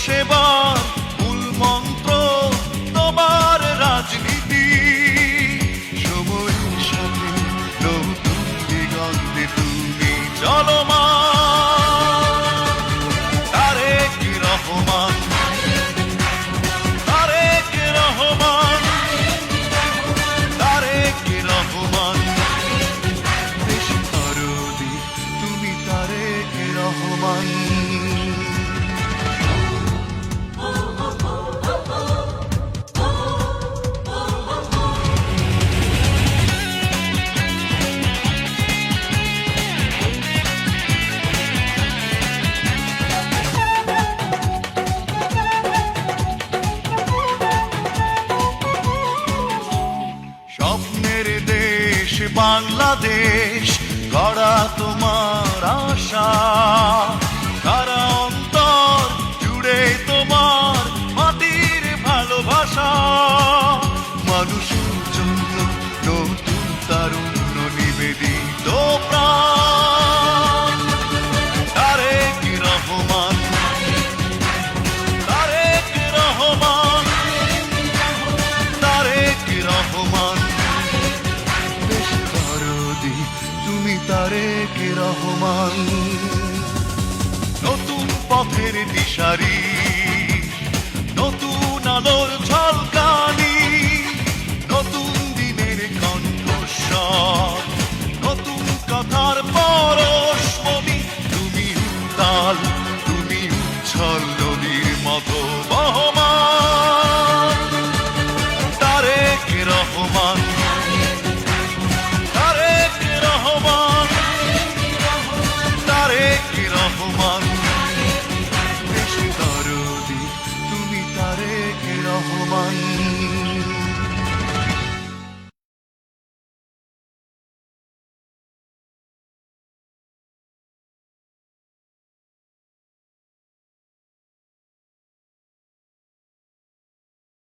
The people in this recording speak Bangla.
সেবার মূল মন্ত্র তোমার রাজনীতি। সময়ের সাথে নতুন দিগন্তে তুমি চলমান। তারেক রহমান, তারেক রহমান, তারেক রহমান, দেশ দরদি তুমি তারেক রহমান। স্বপ্নের দেশ বাংলাদেশ গড়া তোমার আশা। সারা অন্তর জুড়ে তোমার মাটির ভালোবাসা। মানুষের জন্য নতুন তারুণ্য নিবেদিত প্রাণ। তারেক রহমান, তারেক রহমান, তারেক রহমান, দেশ দরদি তুমি তারেক রহমান। নতুন পথের দিশারি, নতুন আলোর ঝলকানি, নতুন দিনের কণ্ঠস্বর, নতুন কথার পরশমণি তুমি উত্তাল